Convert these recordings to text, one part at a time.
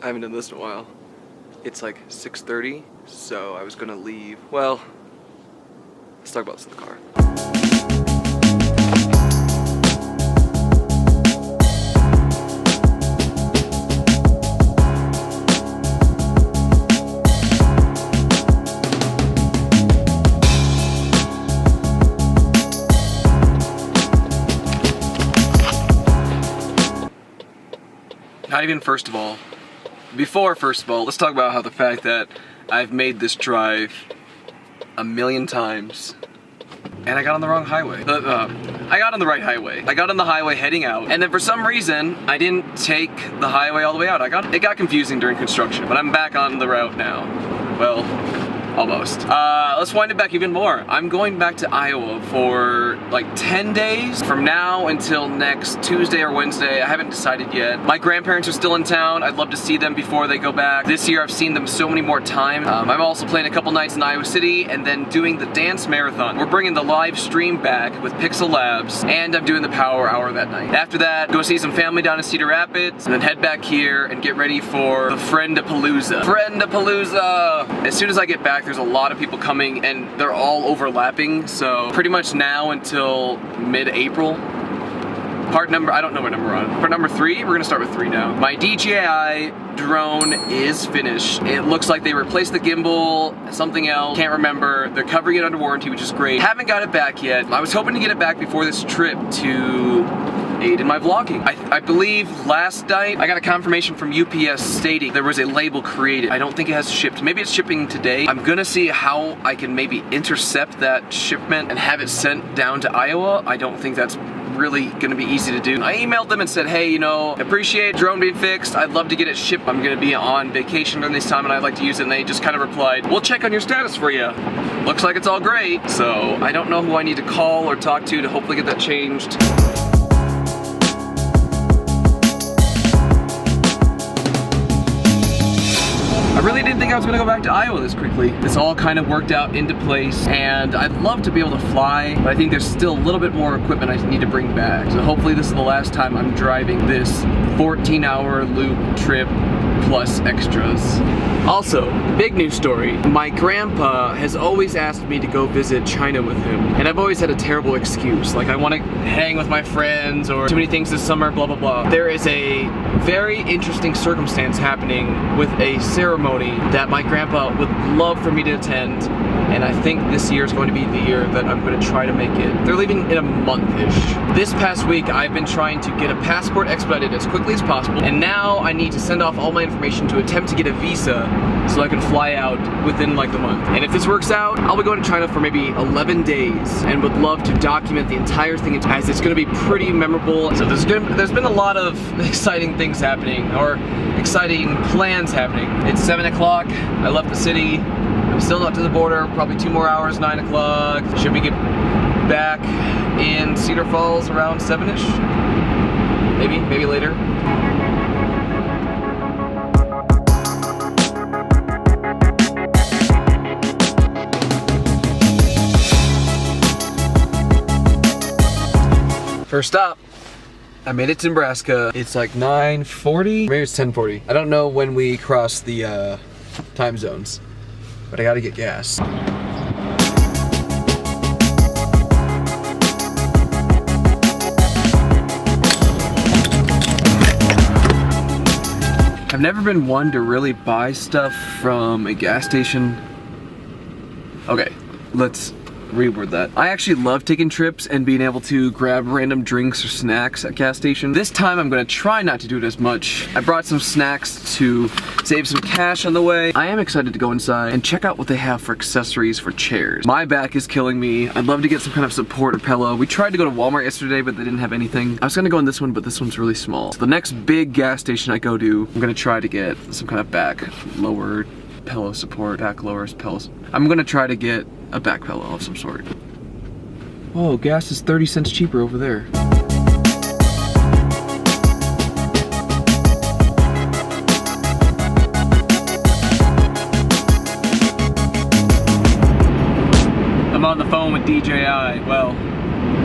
I haven't done this in a while. It's like 6:30, so I was gonna leave. Well, let's talk about this in the car. Not even first of all. Before first of all, let's talk about how the fact that I've made this drive a million times and I got on the wrong highway. I got on the right highway. I got on the highway heading out, and then for some reason I didn't take the highway all the way out. It got confusing during construction, but I'm back on the route now. Well, almost. Let's wind it back even more. I'm going back to Iowa for like 10 days from now until next Tuesday or Wednesday. I haven't decided yet. My grandparents are still in town. I'd love to see them before they go back. This year I've seen them so many more times. I'm also playing a couple nights in Iowa City and then doing the dance marathon. We're bringing the live stream back with Pixel Labs, and I'm doing the power hour that night. After that, go see some family down in Cedar Rapids and then head back here and get ready for the Friend-a-Palooza. Friend-a-Palooza! As soon as I get back, there's a lot of people coming and they're all overlapping, so pretty much now until mid-April. Part number, I don't know what number we're on. Part number 3, we're gonna start with 3 now. My DJI drone is finished. It looks like they replaced the gimbal, something else, can't remember. They're covering it under warranty, which is great. Haven't got it back yet. I was hoping to get it back before this trip to aid in my vlogging. I believe last night I got a confirmation from UPS stating there was a label created. I don't think it has shipped. Maybe it's shipping today. I'm gonna see how I can maybe intercept that shipment and have it sent down to Iowa. I don't think that's really gonna be easy to do. I emailed them and said, hey, you know, appreciate drone being fixed. I'd love to get it shipped. I'm gonna be on vacation during this time and I'd like to use it. And they just kind of replied, we'll check on your status for you. Looks like it's all great. So I don't know who I need to call or talk to hopefully get that changed. I really didn't think I was gonna go back to Iowa this quickly. It's all kind of worked out into place, and I'd love to be able to fly, but I think there's still a little bit more equipment I need to bring back. So hopefully this is the last time I'm driving this 14-hour loop trip plus extras. Also, big news story. My grandpa has always asked me to go visit China with him, and I've always had a terrible excuse. Like, I want to hang with my friends, or too many things this summer, blah, blah, blah. There is a very interesting circumstance happening with a ceremony that my grandpa would love for me to attend, and I think this year is going to be the year that I'm going to try to make it. They're leaving in a month-ish. This past week, I've been trying to get a passport expedited as quickly as possible, and now I need to send off all my information to attempt to get a visa so I can fly out within like the month. And if this works out, I'll be going to China for maybe 11 days and would love to document the entire thing as it's going to be pretty memorable. So there's been a lot of exciting things happening, or exciting plans happening. It's 7 o'clock, I left the city, I'm still not to the border, probably 2 more hours, 9 o'clock. Should we get back in Cedar Falls around 7-ish? Maybe later. First stop, I made it to Nebraska. It's like 9:40, maybe it's 10:40. I don't know when we cross the time zones, but I gotta get gas. I've never been one to really buy stuff from a gas station. Okay, let's reword that. I actually love taking trips and being able to grab random drinks or snacks at gas stations. This time I'm gonna try not to do it as much. I brought some snacks to save some cash on the way. I am excited to go inside and check out what they have for accessories for chairs. My back is killing me. I'd love to get some kind of support or pillow. We tried to go to Walmart yesterday, but they didn't have anything. I was gonna go in this one, but this one's really small. So the next big gas station I go to, I'm gonna try to get some kind of back lowered pillow support, back lowers, pillows. I'm gonna try to get a back pillow of some sort. Whoa, gas is 30 cents cheaper over there. I'm on the phone with DJI. Well,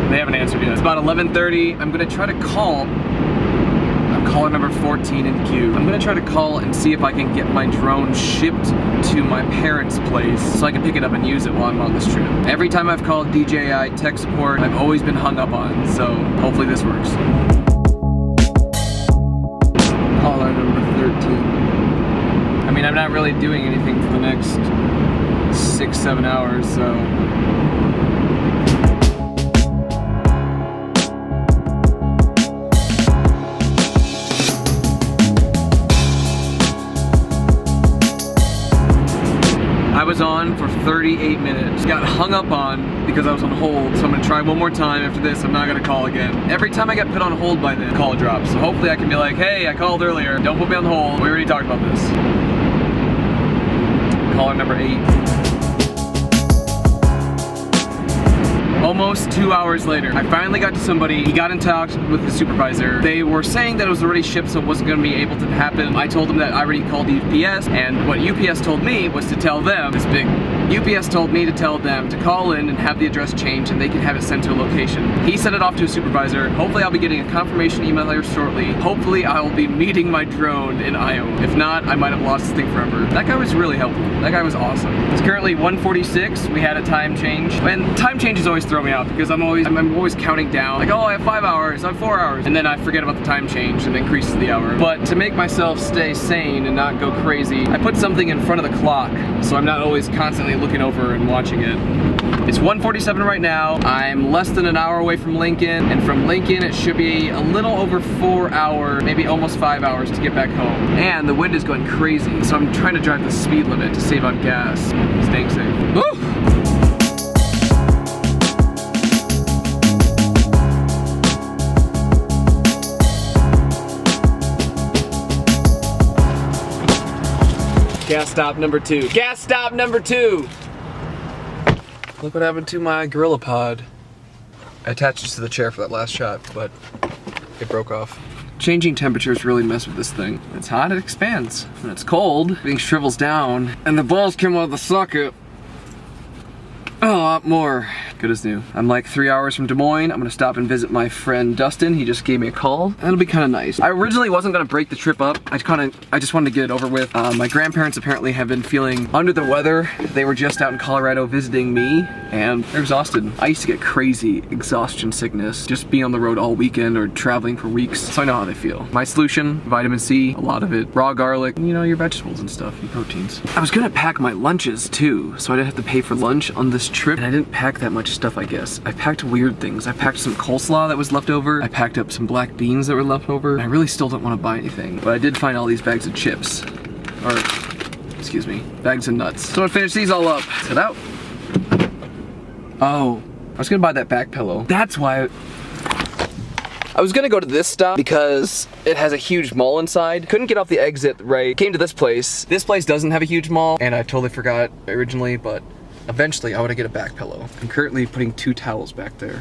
they haven't answered yet. It's about 11:30. I'm gonna try to call. I'm Caller number 14 in queue. I'm gonna try to call and see if I can get my drone shipped to my parents' place so I can pick it up and use it while I'm on this trip. Every time I've called DJI tech support, I've always been hung up on, so hopefully this works. Caller number 13. I mean, I'm not really doing anything for the next 6-7 hours, so. I was on for 38 minutes. Got hung up on because I was on hold, so I'm gonna try one more time after this. I'm not gonna call again. Every time I get put on hold by the call drops, so hopefully I can be like, hey, I called earlier. Don't put me on hold. We already talked about this. Caller number 8. Almost 2 hours later, I finally got to somebody. He got in touch with the supervisor. They were saying that it was already shipped, so it wasn't going to be able to happen. I told them that I already called UPS, and what UPS told me was to tell them, this big UPS told me to tell them to call in and have the address changed and they can have it sent to a location. He sent it off to a supervisor. Hopefully I'll be getting a confirmation email here shortly. Hopefully I will be meeting my drone in Iowa. If not, I might have lost this thing forever. That guy was really helpful. That guy was awesome. It's currently 1:46. We had a time change. And time changes always throw me out because I'm always counting down. Like, oh, I have 5 hours, I have 4 hours. And then I forget about the time change and increases the hour. But to make myself stay sane and not go crazy, I put something in front of the clock so I'm not always constantly looking over and watching it. It's 1:47 right now. I'm less than an hour away from Lincoln, and from Lincoln it should be a little over 4 hours, maybe almost 5 hours to get back home. And the wind is going crazy, so I'm trying to drive the speed limit to save on gas. Staying safe. Woo! Gas stop number 2. Gas stop number 2! Look what happened to my Gorilla Pod. I attached it to the chair for that last shot, but it broke off. Changing temperatures really mess with this thing. When it's hot, it expands. When it's cold, everything shrivels down, and the balls come out of the socket a lot more. Good as new. I'm like 3 hours from Des Moines. I'm gonna stop and visit my friend Dustin. He just gave me a call. That'll be kind of nice. I originally wasn't gonna break the trip up. I just wanted to get it over with. My grandparents apparently have been feeling under the weather. They were just out in Colorado visiting me, and they're exhausted. I used to get crazy exhaustion sickness, just being on the road all weekend or traveling for weeks, so I know how they feel. My solution, vitamin C, a lot of it, raw garlic, you know, your vegetables and stuff, and proteins. I was gonna pack my lunches too, so I didn't have to pay for lunch on this trip, and I didn't pack that much stuff, I guess. I packed weird things. I packed some coleslaw that was left over. I packed up some black beans that were left over. I really still don't want to buy anything, but I did find all these bags of chips. Or, excuse me, bags of nuts. So I'm gonna finish these all up. Set out. Oh, I was gonna buy that back pillow. That's why I was gonna go to this stop because it has a huge mall inside. Couldn't get off the exit right. Came to this place. This place doesn't have a huge mall, and I totally forgot originally, but eventually I want to get a back pillow. I'm currently putting 2 towels back there.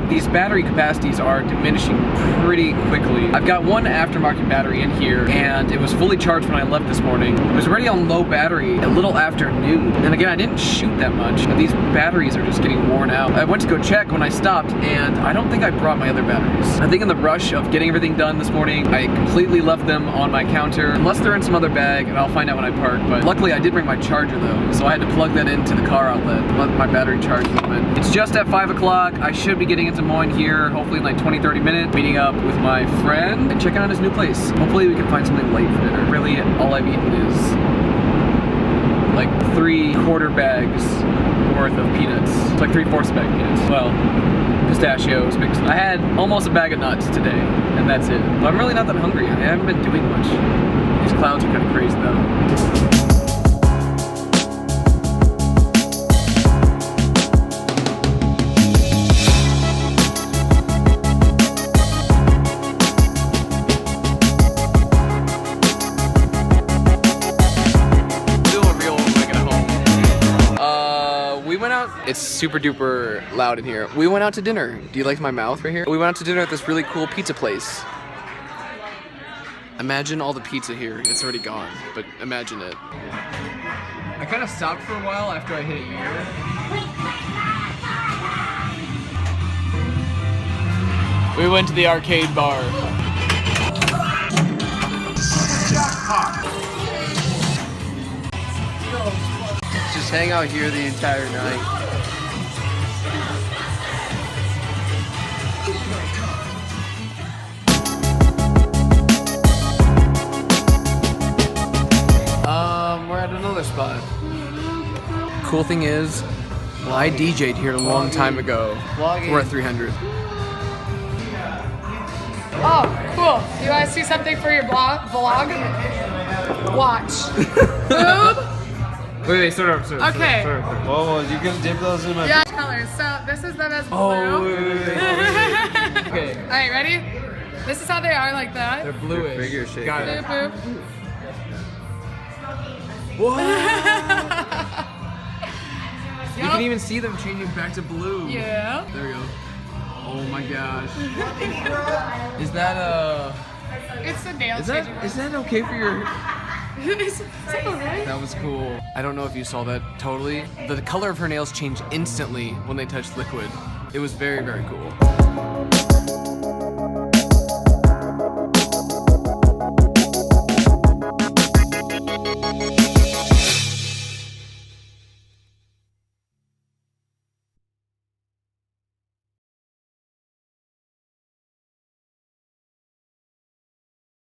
These battery capacities are diminishing pretty quickly. I've got one aftermarket battery in here, and it was fully charged when I left this morning. It was already on low battery a little after noon. And again, I didn't shoot that much, but these batteries are just getting worn out. I went to go check when I stopped, and I don't think I brought my other batteries. I think in the rush of getting everything done this morning, I completely left them on my counter, unless they're in some other bag, and I'll find out when I park. But luckily, I did bring my charger though, so I had to plug that into the car outlet, let my battery charge a little bit. It's just at 5 o'clock. I should be getting into Des Moines here, hopefully in like 20-30 minutes, meeting up with my friend and checking out his new place. Hopefully we can find something late for dinner. Really, all I've eaten is like 3/4 bags worth of peanuts. It's like 3/4 bag of peanuts. Well, pistachios mixed. I had almost a bag of nuts today, and that's it. But I'm really not that hungry. I haven't been doing much. These clouds are kind of crazy though. It's super duper loud in here. We went out to dinner. Do you like my mouth right here? We went out to dinner at this really cool pizza place. Imagine all the pizza here. It's already gone, but imagine it. I kind of stopped for a while after I hit a year. We went to the arcade bar. Just hang out here the entire night. We're at another spot. Cool thing is, I DJ'd here a long time ago. We're at 300. Oh, cool. You guys see something for your vlog? Watch. Boom. Wait, start up. Okay. Whoa, you can dip those in my... Yeah, colors. So this is them as blue. Oh, wait. Okay. All right, ready? This is how they are, like that. They're bluish. Figure shape. Got it. Boop, boop. Whoa. You Yup. can even see them changing back to blue. Yeah. There we go. Oh my gosh. Is that It's the nail is changing. that okay for your... It's alright. That was cool. I don't know if you saw that totally. The color of her nails changed instantly when they touched liquid. It was very, very cool.